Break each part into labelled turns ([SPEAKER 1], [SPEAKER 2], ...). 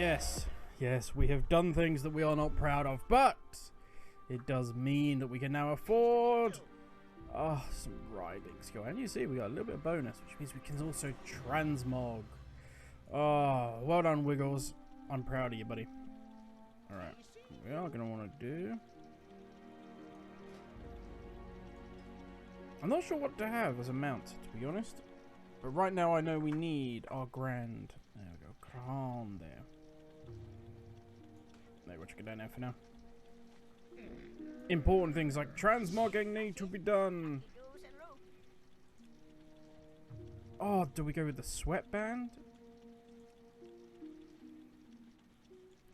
[SPEAKER 1] Yes, yes, we have done things that we are not proud of, but it does mean that we can now afford some riding skill. And you see, we got a little bit of bonus, which means we can also transmog. Oh, well done, Wiggles. I'm proud of you, buddy. Alright, we are going to want to do... I'm not sure what to have as a mount, to be honest. But right now I know we need our grand... There we go, crown there. No, we'll check it down there for now. Important things like transmogging need to be done. Oh, do we go with the sweatband?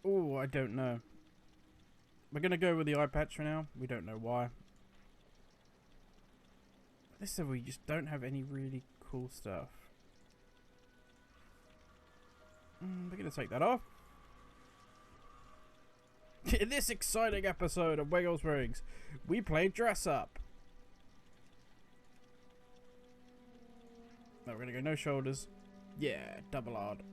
[SPEAKER 1] Oh, I don't know. We're going to go with the eye patch for now. We don't know why. This is we just don't have any really cool stuff. We're going to take that off. In this exciting episode of Wigglesprings, we play dress up. No, we're going to go no shoulders. Yeah, double hard.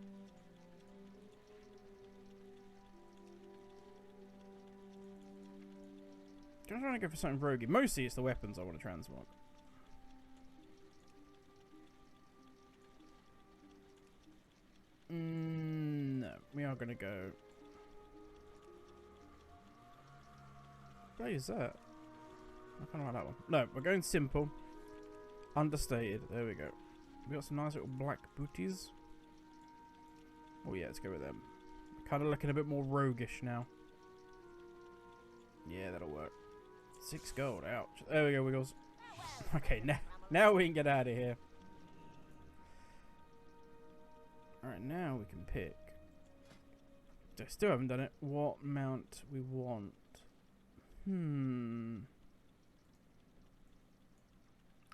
[SPEAKER 1] I'm trying to go for something roguey. Mostly it's the weapons I want to transmog. No, we are going to go... What is that? I kind of like that one. No, we're going simple. Understated. There we go. We got some nice little black booties. Oh yeah, let's go with them. Kind of looking a bit more roguish now. Yeah, that'll work. 6 gold. Ouch. There we go, Wiggles. Okay, now we can get out of here. Alright, now we can pick. I still haven't done it. What mount we want.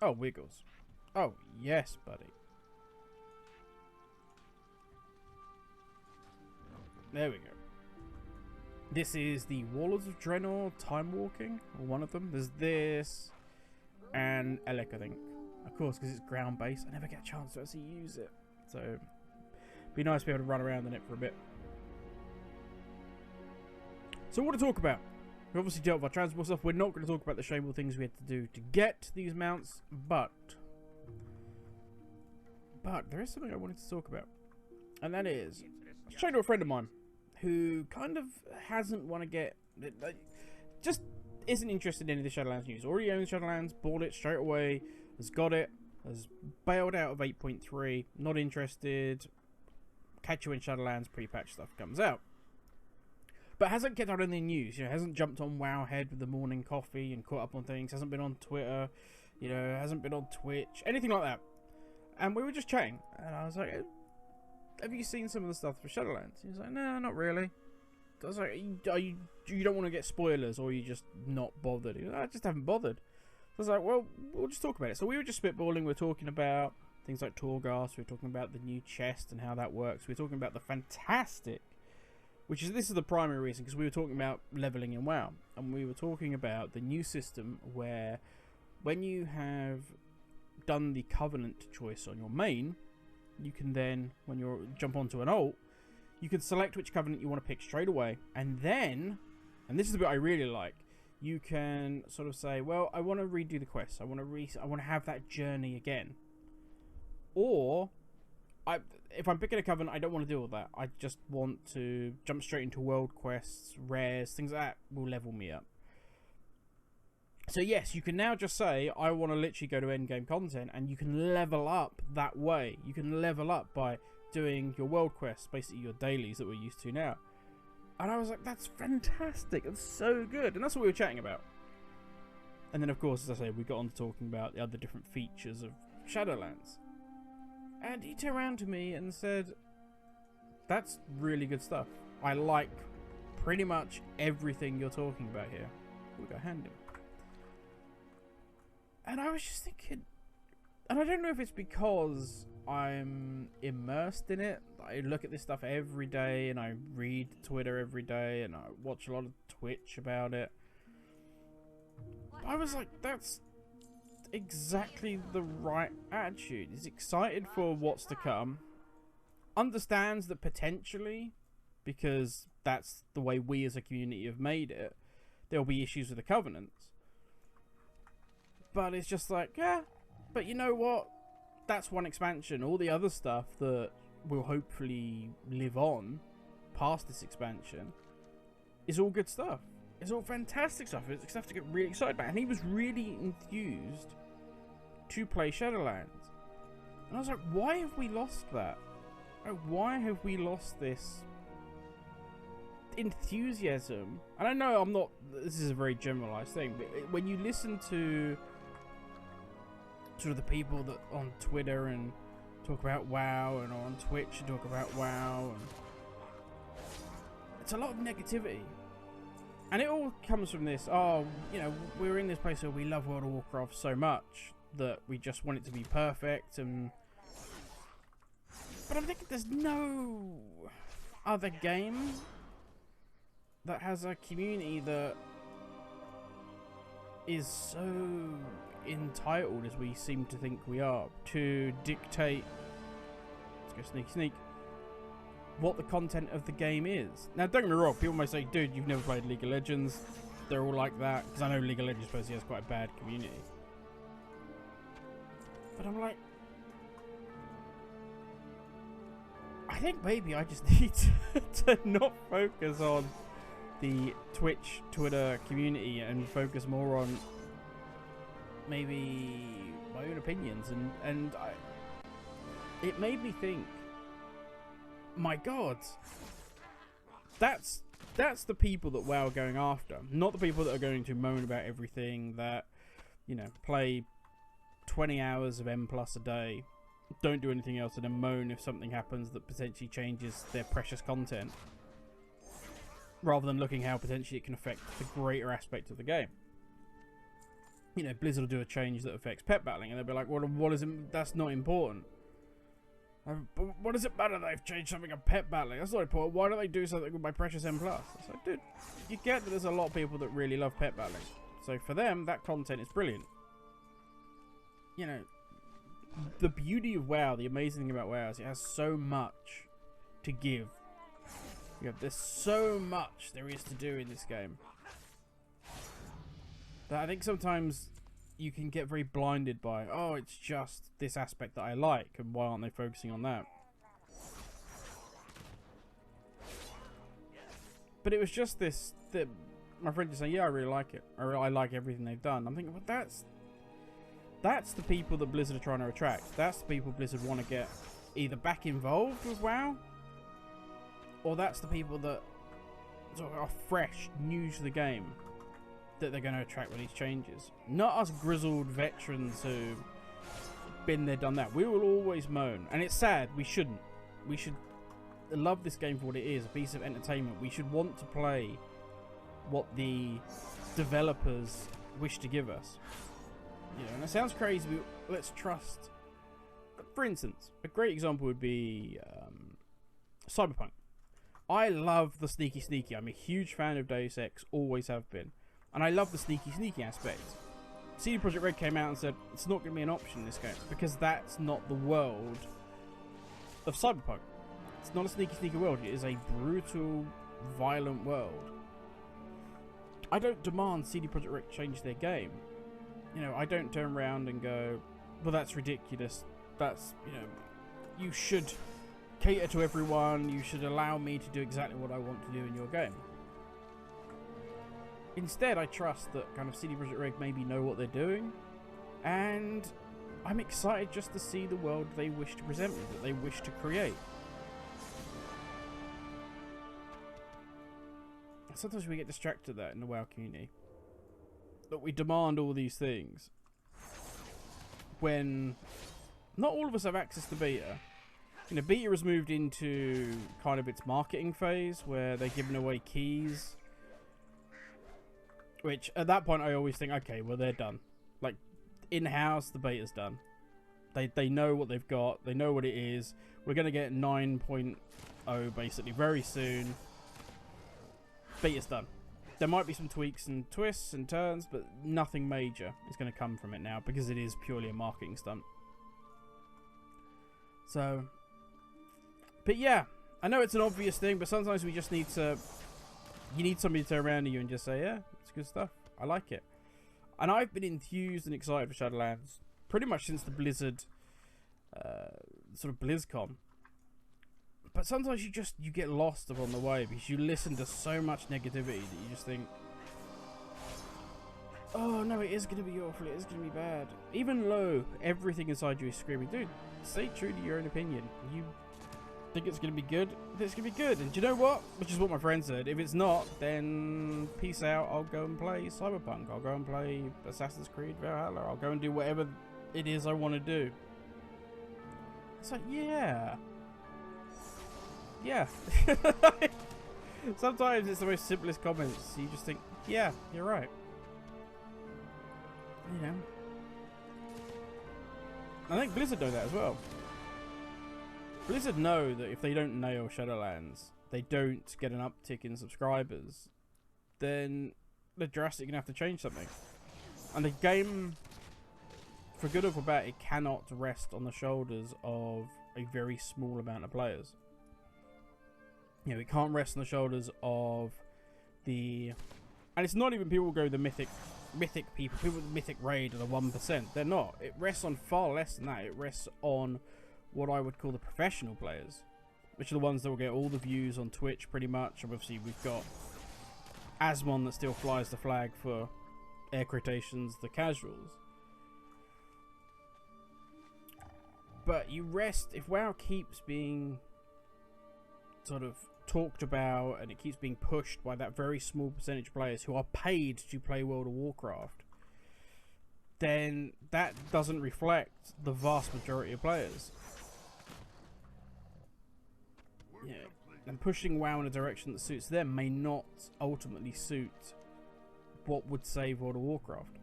[SPEAKER 1] Oh, Wiggles. Oh, yes, buddy. There we go. This is the Warlords of Draenor Time Walking, or one of them. There's this and Elec, I think. Of course, because it's ground based, I never get a chance to actually use it. So, be nice to be able to run around in it for a bit. So, what to talk about? We obviously dealt with our transport stuff. We're not going to talk about the shameful things we had to do to get these mounts, but there is something I wanted to talk about, and that is, I was chatting to a friend of mine who kind of hasn't want to get, just isn't interested in any of the Shadowlands news. Already owns Shadowlands, bought it straight away, has got it, has bailed out of 8.3, not interested. Catch you when Shadowlands Pre-Patch stuff comes out. But hasn't kept up on the news, you know, hasn't jumped on Wowhead with the morning coffee and caught up on things, hasn't been on Twitter, you know, hasn't been on Twitch, anything like that. And we were just chatting, and I was like, have you seen some of the stuff for Shadowlands? He was like, no, not really. I was like, you don't want to get spoilers, or you just not bothered? He was like, I just haven't bothered. I was like, well, we'll just talk about it. So we were just spitballing, we were talking about things like Torghast, we were talking about the new chest and how that works, we were talking about the fantastic... this is the primary reason, because we were talking about leveling in WoW, and we were talking about the new system where when you have done the Covenant choice on your main, you can then, when you jump onto an alt, you can select which Covenant you want to pick straight away, and then, and this is the bit I really like, you can sort of say, well, I want to redo the quest, I want to have that journey again, or if I'm picking a Covenant, I don't want to do all that. I just want to jump straight into world quests, rares, things like that will level me up. So yes, you can now just say, I want to literally go to endgame content, and you can level up that way. You can level up by doing your world quests, basically your dailies that we're used to now. And I was like, that's fantastic. That's so good. And that's what we were chatting about. And then, of course, as I say, we got on to talking about the other different features of Shadowlands. And he turned around to me and said, that's really good stuff. I like pretty much everything you're talking about here. We got handed. And I was just thinking, and I don't know if it's because I'm immersed in it. I look at this stuff every day, and I read Twitter every day, and I watch a lot of Twitch about it. I was like, that's exactly the right attitude. He's excited for what's to come, understands that potentially, because that's the way we as a community have made it. There'll be issues with the covenants. But it's just like, yeah, but you know what? That's one expansion. All the other stuff that will hopefully live on past this expansion is all good stuff. It's all fantastic stuff. It's stuff to get really excited about. And he was really enthused to play Shadowlands. And I was like, why have we lost that? Like, why have we lost this enthusiasm? And I know I'm not, this is a very generalized thing, but when you listen to sort of the people that on Twitter and talk about WoW, and on Twitch and talk about WoW, and it's a lot of negativity. And it all comes from this, oh, you know, we're in this place where we love World of Warcraft so much that we just want it to be perfect. And but I'm thinking there's no other game that has a community that is so entitled as we seem to think we are to dictate, let's go sneaky sneak, what the content of the game is. Now don't get me wrong, people may say, dude, you've never played League of Legends. They're all like that, because I know League of Legends supposedly has quite a bad community. But I'm like, I think maybe I just need to not focus on the Twitch, Twitter community and focus more on maybe my own opinions. And it made me think, my God, that's the people that WoW are going after, not the people that are going to moan about everything, that, you know, play 20 hours of M+ a day, don't do anything else, and then moan if something happens that potentially changes their precious content, rather than looking how potentially it can affect the greater aspect of the game. You know, Blizzard will do a change that affects pet battling, and they'll be like, well, what is it? That's not important. But what does it matter that they've changed something of pet battling? That's not important. Why don't they do something with my precious M+? It's like, dude, you get that there's a lot of people that really love pet battling. So for them, that content is brilliant. You know, the beauty of WoW, the amazing thing about WoW is it has so much to give. You know, there's so much there is to do in this game that I think sometimes you can get very blinded by, oh, it's just this aspect that I like, and why aren't they focusing on that? But it was just this, that my friend just saying, yeah, I really like it. I like everything they've done. I'm thinking, well, that's the people that Blizzard are trying to attract. That's the people Blizzard want to get either back involved with WoW, or that's the people that sort of are fresh, new to the game, that they're going to attract with these changes. Not us grizzled veterans who've been there, done that. We will always moan. And it's sad. We shouldn't. We should love this game for what it is, a piece of entertainment. We should want to play what the developers wish to give us. You know, and it sounds crazy, but let's trust. For instance, a great example would be Cyberpunk. I love the sneaky. I'm a huge fan of Deus Ex, always have been. And I love the sneaky aspect. CD Projekt Red came out and said, it's not going to be an option in this game, because that's not the world of Cyberpunk. It's not a sneaky world. It is a brutal, violent world. I don't demand CD Projekt Red change their game. You know, I don't turn around and go, well, that's ridiculous. That's, you know, you should cater to everyone. You should allow me to do exactly what I want to do in your game. Instead, I trust that kind of CD Projekt Red maybe know what they're doing, and I'm excited just to see the world they wish to present me, that they wish to create. Sometimes we get distracted that in the WoW community, that we demand all these things when not all of us have access to beta. You know, beta has moved into kind of its marketing phase where they're giving away keys. Which, at that point, I always think, okay, well, they're done. Like, in-house, the beta's done. They know what they've got. They know what it is. We're going to get 9.0, basically, very soon. Beta's done. There might be some tweaks and twists and turns, but nothing major is going to come from it now, because it is purely a marketing stunt. So, but yeah, I know it's an obvious thing, but sometimes we just need to... You need somebody to turn around to you and just say, yeah, it's good stuff. I like it. And I've been enthused and excited for Shadowlands pretty much since the Blizzard, sort of BlizzCon. But sometimes you get lost along the way because you listen to so much negativity that you just think, oh no, it is going to be awful, it is going to be bad. Even though everything inside you is screaming, dude, stay true to your own opinion. You think it's going to be good, then it's going to be good. And do you know what? Which is what my friend said. If it's not, then peace out. I'll go and play Cyberpunk. I'll go and play Assassin's Creed Valhalla. I'll go and do whatever it is I want to do. It's like, yeah. Yeah. Sometimes it's the most simplest comments. You just think, yeah, you're right. You know. I think Blizzard know that as well. Blizzard know that if they don't nail Shadowlands, they don't get an uptick in subscribers, then they're drastically going to have to change something. And the game, for good or for bad, it cannot rest on the shoulders of a very small amount of players. You know, it can't rest on the shoulders of the... And it's not even people who go the mythic people with the mythic raid are the 1%. They're not. It rests on far less than that. It rests on what I would call the professional players, which are the ones that will get all the views on Twitch pretty much. Obviously we've got Asmon that still flies the flag for, air quotations, the casuals. But you rest, if WoW keeps being sort of talked about and it keeps being pushed by that very small percentage of players who are paid to play World of Warcraft, then that doesn't reflect the vast majority of players. Yeah, and pushing WoW in a direction that suits them may not ultimately suit what would save World of Warcraft.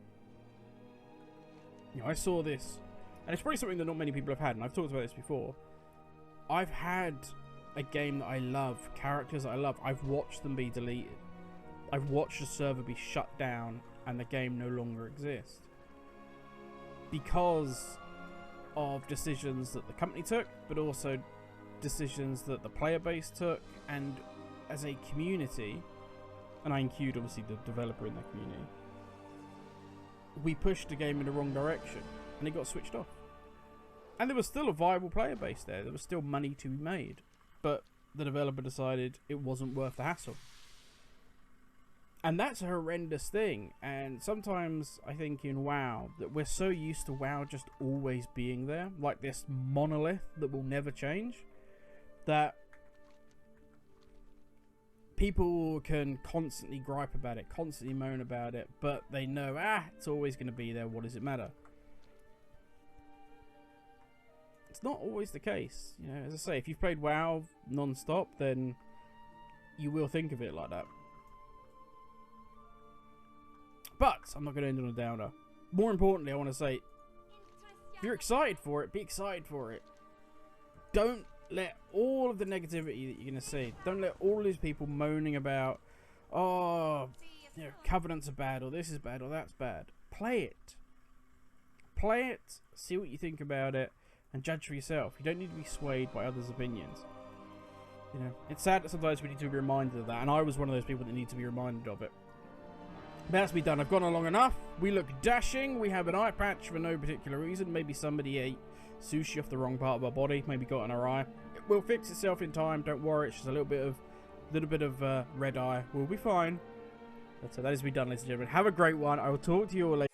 [SPEAKER 1] You know, I saw this, and it's probably something that not many people have had, and I've talked about this before. I've had a game that I love, characters that I love, I've watched them be deleted. I've watched a server be shut down and the game no longer exists. Because of decisions that the company took, but also decisions that the player base took, and as a community, and I include obviously the developer in that community, we pushed the game in the wrong direction and it got switched off. And there was still a viable player base there, there was still money to be made, but the developer decided it wasn't worth the hassle. And that's a horrendous thing. And sometimes I think in WoW that we're so used to WoW just always being there, like this monolith that will never change, that people can constantly gripe about it, constantly moan about it, but they know, it's always going to be there, what does it matter? It's not always the case. You know, as I say, if you've played WoW non-stop, then you will think of it like that. But I'm not going to end on a downer. More importantly, I want to say, if you're excited for it, be excited for it. Don't let all of the negativity that you're going to see, don't let all these people moaning about, oh, you know, covenants are bad, or this is bad, or that's bad. Play it. Play it, see what you think about it, and judge for yourself. You don't need to be swayed by others' opinions. You know, it's sad that sometimes we need to be reminded of that, and I was one of those people that need to be reminded of it. But that's me done. I've gone on long enough. We look dashing. We have an eye patch for no particular reason. Maybe somebody ate sushi off the wrong part of our body. Maybe got in our eye. It will fix itself in time. Don't worry. It's just a little bit of red eye. We'll be fine. But that is me done, ladies and gentlemen. Have a great one. I will talk to you all later.